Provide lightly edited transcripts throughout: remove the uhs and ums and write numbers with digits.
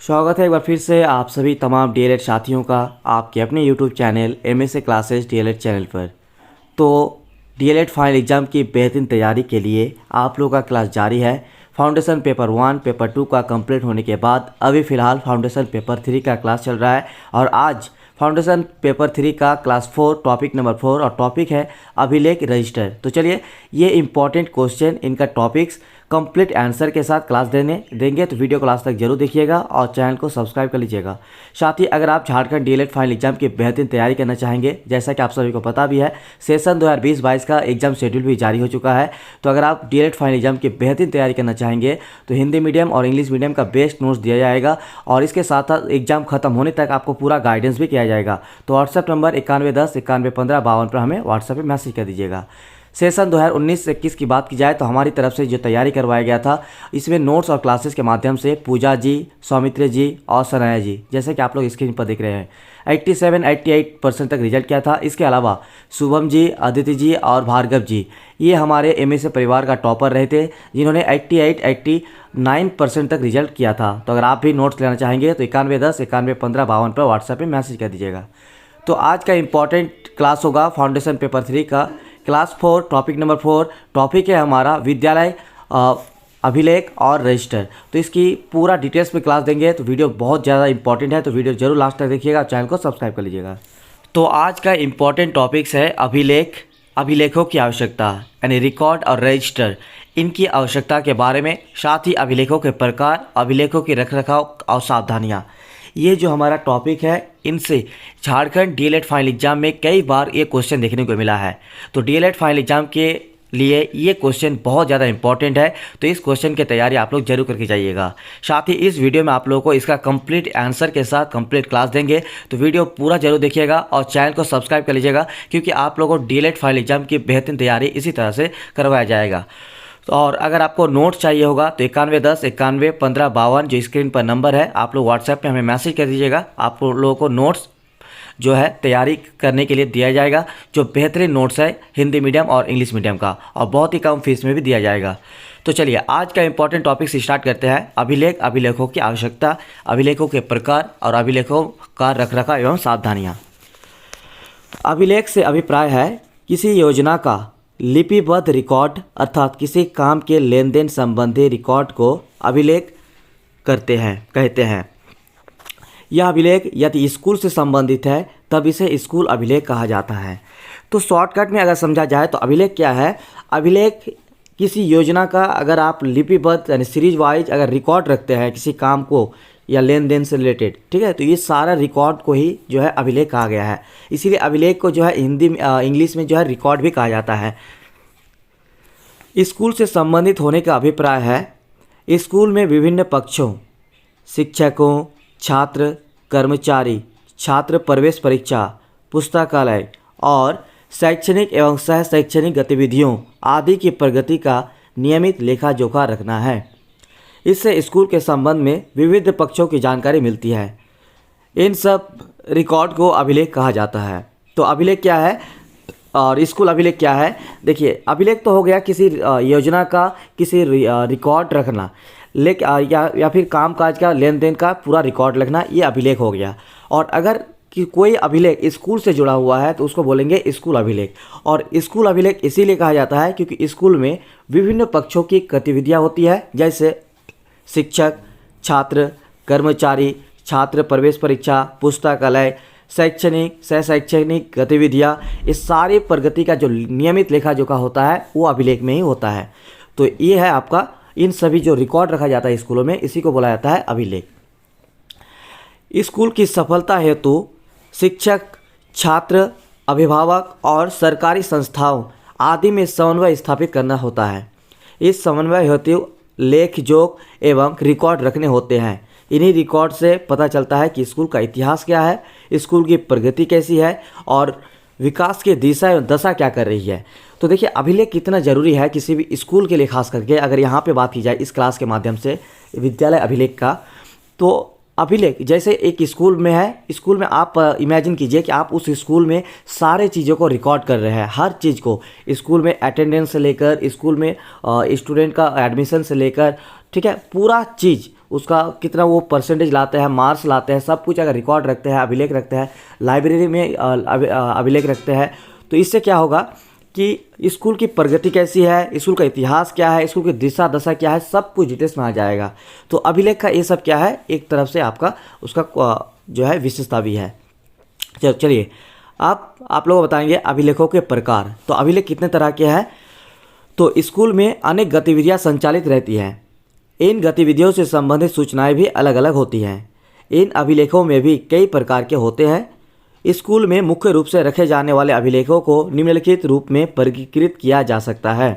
स्वागत है एक बार फिर से आप सभी तमाम डीएलएड साथियों का आपके अपने YouTube channel MSA classes DElEd channel पर। तो डीएलएड फाइनल एग्ज़ाम की बेहतरीन तैयारी के लिए आप लोगों का क्लास जारी है। फाउंडेशन पेपर 1 पेपर 2 का कंप्लीट होने के बाद अभी फ़िलहाल फाउंडेशन पेपर 3 का क्लास चल रहा है और आज फाउंडेशन पेपर 3 का क्लास 4 टॉपिक नंबर 4 और टॉपिक है अभिलेख रजिस्टर। तो चलिए ये इंपॉर्टेंट क्वेश्चन इनका टॉपिक्स कंप्लीट आंसर के साथ क्लास देंगे तो वीडियो को लास्ट तक जरूर देखिएगा और चैनल को सब्सक्राइब कर लीजिएगा। साथ ही अगर आप झारखंड डीएलएड फाइनल एग्जाम की बेहतरीन तैयारी करना चाहेंगे, जैसा कि आप सभी को पता भी है सेशन 2020-22 का एग्जाम शेड्यूल भी जारी हो चुका है। तो अगर आप डीएलएड फाइनल एग्जाम की बेहतरीन तैयारी करना चाहेंगे तो हिंदी मीडियम और इंग्लिश मीडियम का बेस्ट नोट्स दिया जाएगा और इसके साथ साथ एग्जाम खत्म होने तक आपको पूरा गाइडेंस भी किया जाएगा। तो व्हाट्सएप नंबर 9110 9115 52 पर हमें व्हाट्सएप पर मैसेज कर दीजिएगा। सेशन 2019-21 की बात की जाए तो हमारी तरफ से जो तैयारी करवाया गया था इसमें नोट्स और क्लासेस के माध्यम से पूजा जी, सौमित्र जी और सनाया जी, जैसे कि आप लोग स्क्रीन पर देख रहे हैं, 87-88% तक रिजल्ट किया था। इसके अलावा शुभम जी, अदिति जी और भार्गव जी ये हमारे एमएसए परिवार का टॉपर रहे थे जिन्होंने 88-89% तक रिजल्ट किया था। तो अगर आप भी नोट्स लेना चाहेंगे तो 9110 9115 52 पर व्हाट्सएप पर मैसेज कर दीजिएगा। तो आज का इम्पॉर्टेंट क्लास होगा फाउंडेशन पेपर 3 का क्लास 4 टॉपिक नंबर 4। टॉपिक है हमारा विद्यालय अभिलेख और रजिस्टर। तो इसकी पूरा डिटेल्स में क्लास देंगे तो वीडियो बहुत ज़्यादा इंपॉर्टेंट है, तो वीडियो जरूर लास्ट तक देखिएगा, चैनल को सब्सक्राइब कर लीजिएगा। तो आज का इम्पॉर्टेंट टॉपिक्स है अभिलेख, अभिलेखों की आवश्यकता यानी रिकॉर्ड और रजिस्टर, इनकी आवश्यकता के बारे में, साथ ही अभिलेखों के प्रकार, अभिलेखों की रखरखाव और सावधानियाँ। ये जो हमारा टॉपिक है इनसे झारखंड डीएलएड फाइनल एग्जाम में कई बार ये क्वेश्चन देखने को मिला है। तो डीएलएड फाइनल एग्जाम के लिए ये क्वेश्चन बहुत ज़्यादा इंपॉर्टेंट है, तो इस क्वेश्चन की तैयारी आप लोग जरूर करके जाइएगा। साथ ही इस वीडियो में आप लोगों को इसका कंप्लीट आंसर के साथ कंप्लीट क्लास देंगे, तो वीडियो पूरा जरूर देखिएगा और चैनल को सब्सक्राइब कर लीजिएगा, क्योंकि आप लोगों को डीएलएड फाइनल एग्जाम की बेहतरीन तैयारी इसी तरह से करवाया जाएगा। और अगर आपको नोट्स चाहिए होगा तो 9110 9115 52 जो स्क्रीन पर नंबर है, आप लोग व्हाट्सएप पे हमें मैसेज कर दीजिएगा। आप लोगों को नोट्स जो है तैयारी करने के लिए दिया जाएगा, जो बेहतरीन नोट्स है हिंदी मीडियम और इंग्लिश मीडियम का, और बहुत ही कम फीस में भी दिया जाएगा। तो चलिए आज का इंपॉर्टेंट टॉपिक से स्टार्ट करते हैं। अभिलेख, अभिलेखों की आवश्यकता, अभिलेखों के प्रकार और अभिलेखों का रखरखाव एवं सावधानियाँ। अभिलेख से अभिप्राय है किसी योजना का लिपिबद्ध रिकॉर्ड, अर्थात किसी काम के लेन देन संबंधी रिकॉर्ड को अभिलेख कहते हैं। यह अभिलेख यदि स्कूल से संबंधित है तब इसे स्कूल अभिलेख कहा जाता है। तो शॉर्टकट में अगर समझा जाए तो अभिलेख क्या है? अभिलेख किसी योजना का अगर आप लिपिबद्ध यानी सीरीज वाइज अगर रिकॉर्ड रखते हैं किसी काम को या लेन देन से रिलेटेड, ठीक है, तो ये सारा रिकॉर्ड को ही जो है अभिलेख कहा गया है। इसीलिए अभिलेख को जो है हिंदी इंग्लिश में जो है रिकॉर्ड भी कहा जाता है। स्कूल से संबंधित होने का अभिप्राय है स्कूल में विभिन्न पक्षों, शिक्षकों, छात्र, कर्मचारी, छात्र प्रवेश परीक्षा, पुस्तकालय और शैक्षणिक एवं सह शैक्षणिक गतिविधियों आदि की प्रगति का नियमित लेखा जोखा रखना है। इससे स्कूल के संबंध में विविध पक्षों की जानकारी मिलती है। इन सब रिकॉर्ड को अभिलेख कहा जाता है। तो अभिलेख क्या है और स्कूल अभिलेख क्या है? देखिए, अभिलेख तो हो गया किसी योजना का किसी रिकॉर्ड रखना, या फिर कामकाज का लेन देन का पूरा रिकॉर्ड रखना, ये अभिलेख हो गया। और अगर कि कोई अभिलेख स्कूल से जुड़ा हुआ है तो उसको बोलेंगे स्कूल अभिलेख। और स्कूल अभिलेख इसीलिए कहा जाता है क्योंकि स्कूल में विभिन्न पक्षों की गतिविधियाँ होती है, जैसे शिक्षक, छात्र, कर्मचारी, छात्र प्रवेश परीक्षा, पुस्तकालय, शैक्षणिक सह शैक्षणिक गतिविधियाँ, इस सारी प्रगति का जो नियमित लेखा जोखा होता है वो अभिलेख में ही होता है। तो ये है आपका इन सभी जो रिकॉर्ड रखा जाता है स्कूलों में, इसी को बोला जाता है अभिलेख। स्कूल की सफलता हेतु शिक्षक, छात्र, अभिभावक और सरकारी संस्थाओं आदि में समन्वय स्थापित करना होता है। इस समन्वय हेतु लेख जोख एवं रिकॉर्ड रखने होते हैं। इन्हीं रिकॉर्ड से पता चलता है कि स्कूल का इतिहास क्या है, स्कूल की प्रगति कैसी है और विकास की दिशा एवं दशा क्या कर रही है। तो देखिए अभिलेख कितना ज़रूरी है किसी भी स्कूल के लिए, खास करके अगर यहाँ पे बात की जाए इस क्लास के माध्यम से विद्यालय अभिलेख का। तो अभिलेख जैसे एक स्कूल में है, स्कूल में आप इमेजिन कीजिए कि आप उस स्कूल में सारे चीज़ों को रिकॉर्ड कर रहे हैं, हर चीज़ को, स्कूल में अटेंडेंस से लेकर स्कूल में स्टूडेंट का एडमिशन से लेकर, ठीक है, पूरा चीज़ उसका कितना वो परसेंटेज लाते हैं, मार्क्स लाते हैं, सब कुछ अगर रिकॉर्ड रखते हैं, अभिलेख रखते हैं, लाइब्रेरी में अभिलेख रखते हैं, तो इससे क्या होगा कि स्कूल की प्रगति कैसी है, स्कूल का इतिहास क्या है, स्कूल की दिशा दशा क्या है, सब कुछ डिटेल्स में आ जाएगा। तो अभिलेख का ये सब क्या है, एक तरफ से आपका उसका जो है विशेषता भी है। चलिए आप लोग बताएंगे अभिलेखों के प्रकार। तो अभिलेख कितने तरह के हैं? तो स्कूल में अनेक गतिविधियां संचालित रहती हैं। इन गतिविधियों से संबंधित सूचनाएं भी अलग अलग होती हैं। इन अभिलेखों में भी कई प्रकार के होते हैं। स्कूल में मुख्य रूप से रखे जाने वाले अभिलेखों को निम्नलिखित रूप में वर्गीकृत किया जा सकता है।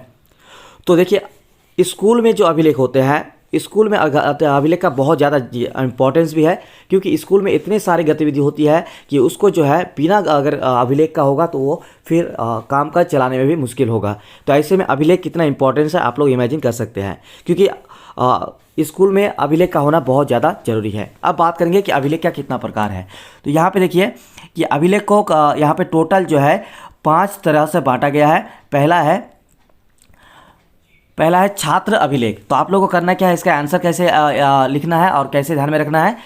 तो देखिए, स्कूल में जो अभिलेख होते हैं, स्कूल में अभिलेख का बहुत ज़्यादा इम्पोर्टेंस भी है, क्योंकि स्कूल में इतने सारी गतिविधि होती है कि उसको जो है बिना अगर अभिलेख का होगा तो वो फिर कामकाज चलाने में भी मुश्किल होगा। तो ऐसे में अभिलेख कितना इम्पोर्टेंस है आप लोग इमेजिन कर सकते हैं, क्योंकि स्कूल में अभिलेख का होना बहुत ज़्यादा जरूरी है। अब बात करेंगे कि अभिलेख का कितना प्रकार है। तो यहाँ पे देखिए कि अभिलेख को यहाँ पे टोटल जो है 5 तरह से बांटा गया है। पहला है छात्र अभिलेख। तो आप लोगों को करना क्या है, इसका आंसर कैसे लिखना है और कैसे ध्यान में रखना है।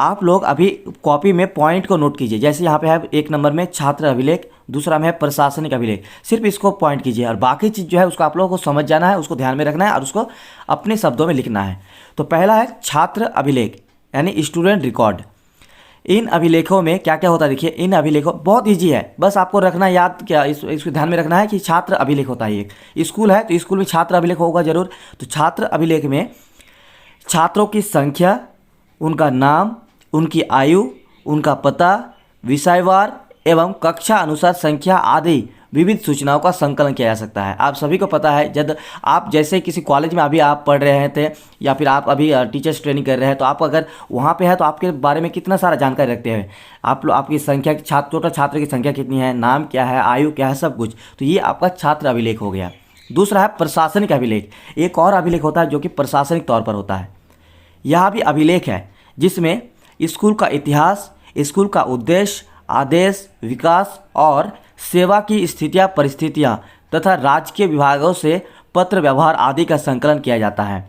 आप लोग अभी कॉपी में पॉइंट को नोट कीजिए। जैसे यहाँ पे है 1 नंबर में छात्र अभिलेख, दूसरा में है प्रशासनिक अभिलेख, सिर्फ इसको पॉइंट कीजिए और बाकी चीज़ जो है उसको आप लोगों को समझ जाना है, उसको ध्यान में रखना है और उसको अपने शब्दों में लिखना है। तो पहला है छात्र अभिलेख यानी स्टूडेंट रिकॉर्ड। इन अभिलेखों में क्या क्या होता है, देखिए इन अभिलेखों बहुत ईजी है, बस आपको रखना याद क्या इसको ध्यान में रखना है कि छात्र अभिलेख होता है। एक स्कूल है तो स्कूल में छात्र अभिलेख होगा जरूर। तो छात्र अभिलेख में छात्रों की संख्या, उनका नाम, उनकी आयु, उनका पता, विषयवार एवं कक्षा अनुसार संख्या आदि विविध सूचनाओं का संकलन किया जा सकता है। आप सभी को पता है, जब आप जैसे किसी कॉलेज में अभी आप पढ़ रहे थे या फिर आप अभी टीचर्स ट्रेनिंग कर रहे हैं, तो आप अगर वहाँ पे है तो आपके बारे में कितना सारा जानकारी रखते हैं आप लोग, आपकी संख्या टोटल छात्र की संख्या कितनी है, नाम क्या है, आयु क्या है, सब कुछ। तो ये आपका छात्र अभिलेख हो गया। दूसरा है प्रशासनिक अभिलेख। एक और अभिलेख होता है जो कि प्रशासनिक तौर पर होता है। यह भी अभिलेख है जिसमें स्कूल का इतिहास, स्कूल का उद्देश्य, आदेश, विकास और सेवा की स्थितियां, परिस्थितियां तथा राजकीय विभागों से पत्र व्यवहार आदि का संकलन किया जाता है।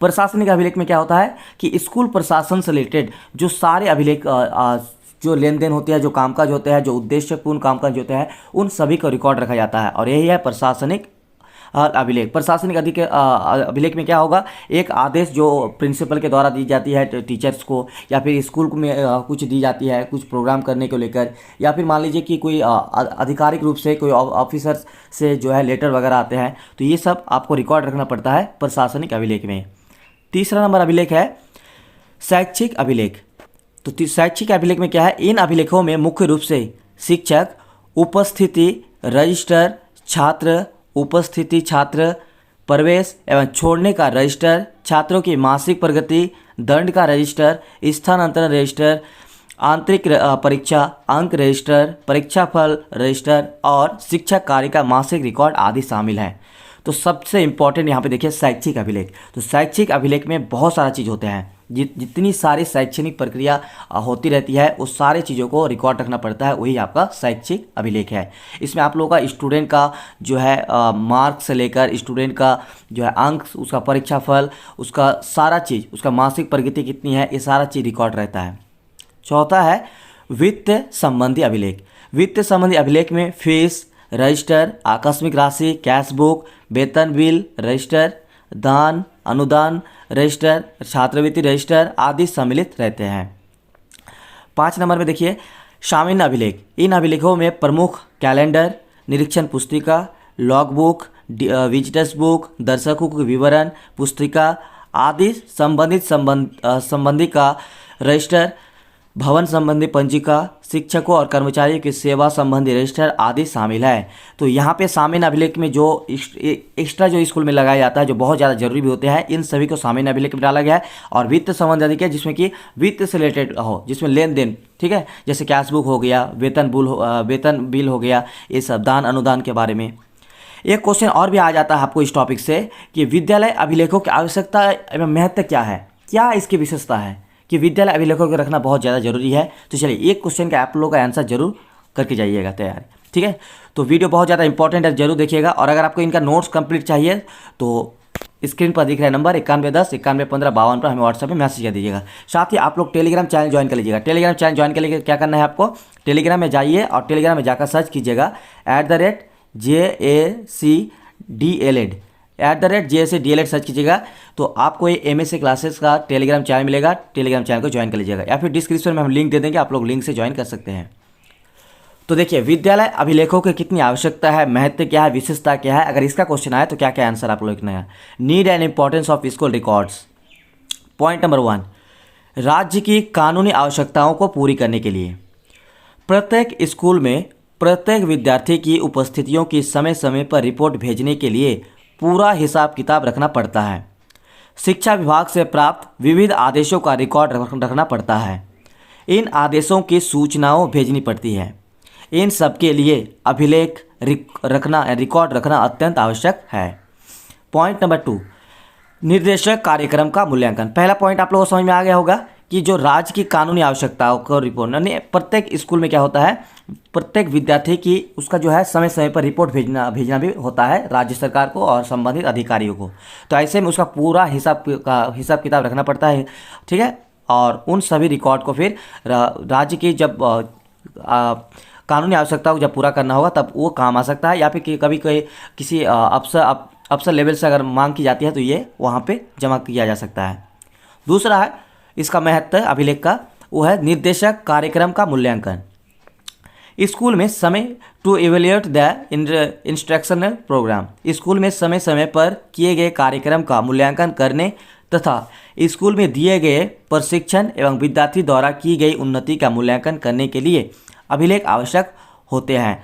प्रशासनिक अभिलेख में क्या होता है कि स्कूल प्रशासन से रिलेटेड जो सारे अभिलेख जो लेन देन होते हैं, जो कामकाज होते हैं, जो उद्देश्यपूर्ण कामकाज होते हैं, उन सभी को रिकॉर्ड रखा जाता है और यही है प्रशासनिक अभिलेख। प्रशासनिक अभिलेख में क्या होगा, एक आदेश जो प्रिंसिपल के द्वारा दी जाती है टीचर्स को, या फिर स्कूल में कुछ दी जाती है कुछ प्रोग्राम करने को लेकर, या फिर मान लीजिए कि कोई आधिकारिक रूप से कोई ऑफिसर से जो है लेटर वगैरह आते हैं, तो ये सब आपको रिकॉर्ड रखना पड़ता है प्रशासनिक अभिलेख में। तीसरा नंबर अभिलेख है शैक्षिक अभिलेख। तो शैक्षिक अभिलेख में क्या है, इन अभिलेखों में मुख्य रूप से शिक्षक, उपस्थिति रजिस्टर, छात्र उपस्थिति, छात्र प्रवेश एवं छोड़ने का रजिस्टर, छात्रों की मासिक प्रगति, दंड का रजिस्टर, स्थानांतरण रजिस्टर, आंतरिक परीक्षा अंक रजिस्टर, परीक्षा फल रजिस्टर और शिक्षक कार्य का मासिक रिकॉर्ड आदि शामिल है। तो सबसे इम्पॉर्टेंट यहाँ पे देखिए शैक्षिक अभिलेख। तो शैक्षिक अभिलेख में बहुत सारा चीज़ होते हैं, जितनी सारी शैक्षणिक प्रक्रिया होती रहती है उस सारी चीज़ों को रिकॉर्ड रखना पड़ता है, वही आपका शैक्षिक अभिलेख है। इसमें आप लोगों का स्टूडेंट का जो है मार्क्स से लेकर स्टूडेंट का जो है अंक, उसका परीक्षा फल, उसका सारा चीज़, उसका मासिक प्रगति कितनी है, ये सारा चीज़ रिकॉर्ड रहता है। चौथा है वित्त संबंधी अभिलेख। वित्त संबंधी अभिलेख में फीस रजिस्टर, आकस्मिक राशि, कैश बुक, वेतन बिल रजिस्टर, दान अनुदान रजिस्टर, छात्रवृत्ति रजिस्टर आदि सम्मिलित रहते हैं। 5 नंबर में देखिए सामान्य अभिलेख। इन अभिलेखों में प्रमुख कैलेंडर, निरीक्षण पुस्तिका, लॉग बुक, विजिटर्स बुक, दर्शकों के विवरण पुस्तिका आदि संबंधी का रजिस्टर, भवन संबंधी पंजिका, शिक्षकों और कर्मचारियों की सेवा संबंधी रजिस्टर आदि शामिल है। तो यहाँ पे सामान्य अभिलेख में जो एक्स्ट्रा जो स्कूल में लगाया जाता है, जो बहुत ज़्यादा जरूरी भी होते हैं, इन सभी को सामान्य अभिलेख में डाला गया है। और वित्त संबंधी अधिक है जिसमें कि वित्त से रिलेटेड हो, जिसमें लेन देन, ठीक है, जैसे कैश बुक हो गया, वेतन बिल हो गया, ये सब दान अनुदान के बारे में। एक क्वेश्चन और भी आ जाता है आपको इस टॉपिक से कि विद्यालय अभिलेखों की आवश्यकता एवं महत्व क्या है, क्या इसकी विशेषता है कि विद्यालय अभिलेखों को रखना बहुत ज़्यादा जरूरी है। तो चलिए एक क्वेश्चन का आप लोगों का आंसर जरूर करके जाइएगा तैयार, ठीक है। तो वीडियो बहुत ज़्यादा इंपॉर्टेंट है, जरूर देखिएगा। और अगर आपको इनका नोट्स कंप्लीट चाहिए तो स्क्रीन पर दिख रहा है नंबर 9110 9115 52 पर हमें व्हाट्सएप पे मैसेज कर दीजिएगा। साथ ही आप लोग टेलीग्राम चैनल ज्वाइन कर लीजिएगा। टेलीग्राम चैनल ज्वाइन के लिए क्या करना है आपको, टेलीग्राम में जाइए और टेलीग्राम में जाकर सर्च कीजिएगा @JACDLED सर्च कीजिएगा तो आपको ये MSc क्लासेस का टेलीग्राम चैनल मिलेगा। टेलीग्राम चैनल को ज्वाइन कर लीजिएगा या फिर डिस्क्रिप्शन में हम लिंक दे देंगे, आप लोग लिंक से ज्वाइन कर सकते हैं। तो देखिए, विद्यालय अभिलेखों की कितनी आवश्यकता है, महत्व क्या है, विशेषता क्या है, अगर इसका क्वेश्चन आए तो क्या क्या आंसर आप लोग लिखना है। Need and importance of school records. Point number 1, राज्य की कानूनी आवश्यकताओं को पूरी करने के लिए प्रत्येक स्कूल में प्रत्येक विद्यार्थी की उपस्थितियों की समय समय पर रिपोर्ट भेजने के लिए पूरा हिसाब किताब रखना पड़ता है। शिक्षा विभाग से प्राप्त विविध आदेशों का रिकॉर्ड रखना पड़ता है। इन आदेशों की सूचनाओं भेजनी पड़ती है। इन सब के लिए अभिलेख रिकॉर्ड रखना अत्यंत आवश्यक है। पॉइंट नंबर 2, निर्देशक कार्यक्रम का मूल्यांकन। पहला पॉइंट आप लोगों को समझ में आ गया होगा कि जो राज्य की कानूनी आवश्यकताओं को रिपोर्ट, यानी प्रत्येक स्कूल में क्या होता है, प्रत्येक विद्यार्थी की उसका जो है समय समय पर रिपोर्ट भेजना भी होता है राज्य सरकार को और संबंधित अधिकारियों को। तो ऐसे में उसका पूरा हिसाब किताब रखना पड़ता है, ठीक है। और उन सभी रिकॉर्ड को फिर राज्य की जब कानूनी आवश्यकताओं को जब पूरा करना होगा तब वो काम आ सकता है, या फिर कभी किसी अफसर लेवल से अगर मांग की जाती है तो ये वहाँ पे जमा किया जा सकता है। दूसरा है इसका महत्व अभिलेख का, वो है निर्देशक कार्यक्रम का मूल्यांकन। स्कूल में समय to evaluate the instructional program. School में समय समय पर किए गए कार्यक्रम का मूल्यांकन करने तथा स्कूल में दिए गए प्रशिक्षण एवं विद्यार्थी द्वारा की गई उन्नति का मूल्यांकन करने के लिए अभिलेख आवश्यक होते हैं।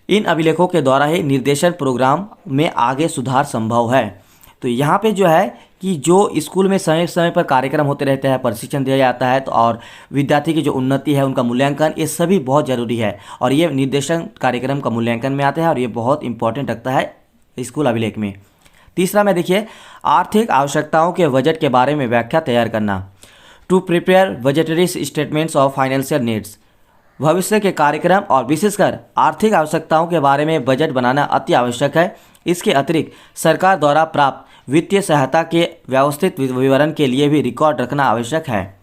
इन अभिलेखों के द्वारा ही निर्देशन प्रोग्राम में आगे सुधार संभव है। तो यहाँ पे जो है कि जो स्कूल में समय समय पर कार्यक्रम होते रहते हैं, प्रशिक्षण दिया जाता है, तो और विद्यार्थी की जो उन्नति है उनका मूल्यांकन, ये सभी बहुत ज़रूरी है और ये निर्देशन कार्यक्रम का मूल्यांकन में आते हैं और ये बहुत इंपॉर्टेंट रखता है स्कूल अभिलेख में। तीसरा में देखिए, आर्थिक आवश्यकताओं के बजट के बारे में व्याख्या तैयार करना। To prepare budgetary statements of financial needs. भविष्य के कार्यक्रम और विशेषकर आर्थिक आवश्यकताओं के बारे में बजट बनाना अति आवश्यक है। इसके अतिरिक्त सरकार द्वारा प्राप्त वित्तीय सहायता के व्यवस्थित विवरण के लिए भी रिकॉर्ड रखना आवश्यक है।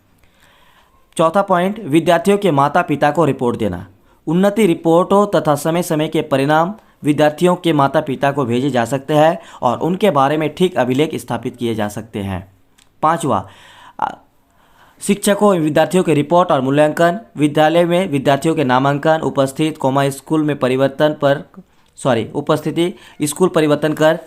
चौथा पॉइंट, विद्यार्थियों के माता पिता को रिपोर्ट देना। उन्नति रिपोर्टों तथा समय समय के परिणाम विद्यार्थियों के माता पिता को भेजे जा सकते हैं और उनके बारे में ठीक अभिलेख स्थापित किए जा सकते हैं। पाँचवा, शिक्षकों विद्यार्थियों के रिपोर्ट और मूल्यांकन। विद्यालय में विद्यार्थियों के नामांकन, उपस्थिति स्कूल परिवर्तन कर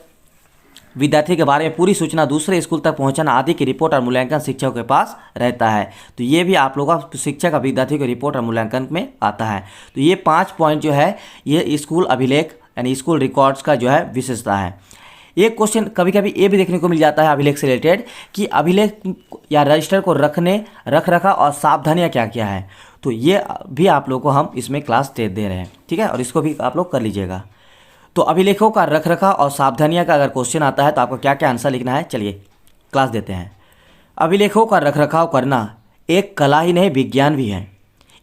विद्यार्थी के बारे में पूरी सूचना दूसरे स्कूल तक पहुंचाना आदि की रिपोर्ट और मूल्यांकन शिक्षकों के पास रहता है। तो ये भी आप लोगों का शिक्षक और विद्यार्थी के रिपोर्ट और मूल्यांकन में आता है। तो ये 5 पॉइंट जो है ये स्कूल अभिलेख यानी स्कूल रिकॉर्ड्स का जो है विशेषता है। एक क्वेश्चन कभी कभी ये भी देखने को मिल जाता है अभिलेख से रिलेटेड कि अभिलेख या रजिस्टर को रख रखा और सावधानियाँ क्या क्या है। तो ये भी आप लोगों को हम इसमें क्लास दे रहे हैं, ठीक है, और इसको भी आप लोग कर लीजिएगा। तो अभिलेखों का रख रखाव और सावधानियाँ का अगर क्वेश्चन आता है तो आपको क्या क्या आंसर लिखना है, चलिए क्लास देते हैं। अभिलेखों का रख रखाव करना एक कला ही नहीं विज्ञान भी है।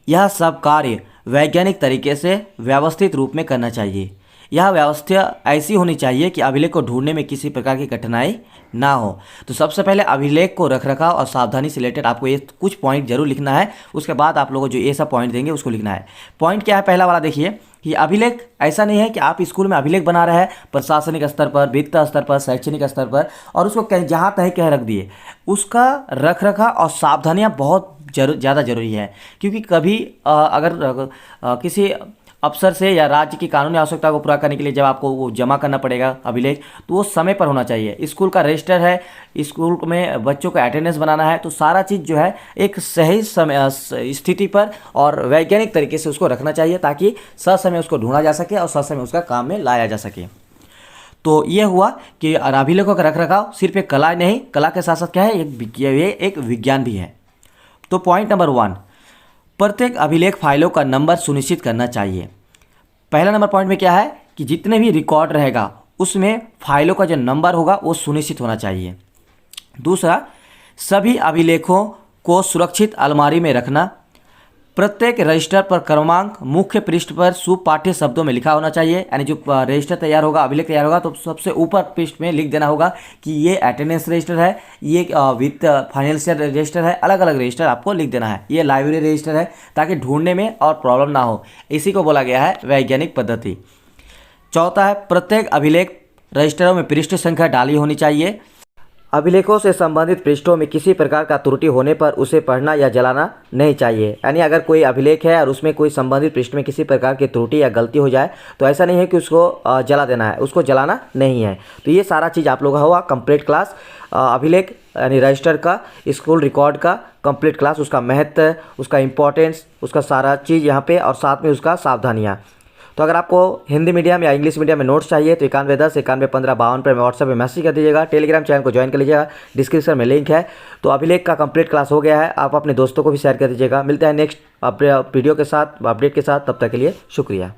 यह सब कार्य वैज्ञानिक तरीके से व्यवस्थित रूप में करना चाहिए। यह व्यवस्था ऐसी होनी चाहिए कि अभिलेख को ढूंढने में किसी प्रकार की कठिनाई ना हो। तो सबसे पहले अभिलेख को रख रखाव और सावधानी से रिलेटेड आपको ये कुछ पॉइंट जरूर लिखना है। उसके बाद आप लोगों को जो ये सब पॉइंट देंगे उसको लिखना है। पॉइंट क्या है, पहला वाला देखिए कि अभिलेख ऐसा नहीं है कि आप स्कूल में अभिलेख बना रहे हैं प्रशासनिक स्तर पर, वित्त स्तर पर, शैक्षणिक स्तर पर और उसको कहीं जहाँ तहीं कहीं रख दिए। उसका रख रखाव और सावधानियाँ बहुत ज़्यादा जरूरी है, क्योंकि कभी अगर किसी अफसर से या राज्य की कानूनी आवश्यकता को पूरा करने के लिए जब आपको वो जमा करना पड़ेगा अभिलेख, तो वो समय पर होना चाहिए। स्कूल का रजिस्टर है, स्कूल में बच्चों का अटेंडेंस बनाना है, तो सारा चीज़ जो है एक सही समय स्थिति पर और वैज्ञानिक तरीके से उसको रखना चाहिए ताकि ससमय उसको ढूंढा जा सके और ससमय उसका काम में लाया जा सके। तो ये हुआ कि अभिलेखों का रख रखाव सिर्फ एक कला नहीं, कला के साथ साथ क्या है, एक विज्ञान भी है। तो पॉइंट नंबर 1, प्रत्येक अभिलेख फाइलों का नंबर सुनिश्चित करना चाहिए। पहला नंबर पॉइंट में क्या है कि जितने भी रिकॉर्ड रहेगा उसमें फाइलों का जो नंबर होगा वो सुनिश्चित होना चाहिए। दूसरा, सभी अभिलेखों को सुरक्षित अलमारी में रखना। प्रत्येक रजिस्टर पर क्रमांक मुख्य पृष्ठ पर सुपाठ्य शब्दों में लिखा होना चाहिए। यानी जो रजिस्टर तैयार होगा, अभिलेख तैयार होगा, तो सबसे ऊपर पृष्ठ में लिख देना होगा कि ये अटेंडेंस रजिस्टर है, ये वित्त फाइनेंशियल रजिस्टर है, अलग अलग रजिस्टर आपको लिख देना है, ये लाइब्रेरी रजिस्टर है, ताकि ढूंढने में और प्रॉब्लम ना हो। इसी को बोला गया है वैज्ञानिक पद्धति। चौथा है प्रत्येक अभिलेख रजिस्टरों में पृष्ठ संख्या डाली होनी चाहिए। अभिलेखों से संबंधित पृष्ठों में किसी प्रकार का त्रुटि होने पर उसे पढ़ना या जलाना नहीं चाहिए। यानी अगर कोई अभिलेख है और उसमें कोई संबंधित पृष्ठ में किसी प्रकार की त्रुटि या गलती हो जाए तो ऐसा नहीं है कि उसको जला देना है, उसको जलाना नहीं है। तो ये सारा चीज़ आप लोग का हुआ कंप्लीट क्लास। अभिलेख यानी रजिस्टर का, स्कूल रिकॉर्ड का कंप्लीट क्लास, उसका महत्व, उसका इंपॉर्टेंस, उसका सारा चीज़ यहाँ पे, और साथ में उसका सावधानियाँ। तो अगर आपको हिंदी मीडियम या इंग्लिश मीडियम में नोट्स चाहिए तो 9110 9115 52 पर व्हाट्सएप में मैसेज कर दीजिएगा। टेलीग्राम चैनल को ज्वाइन कर लीजिएगा, डिस्क्रिप्शन में लिंक है। तो अभिलेख का कंप्लीट क्लास हो गया है, आप अपने दोस्तों को भी शेयर कर दीजिएगा। मिलते हैं नेक्स्ट वीडियो के साथ, अपडेट के साथ, तब तक के लिए शुक्रिया।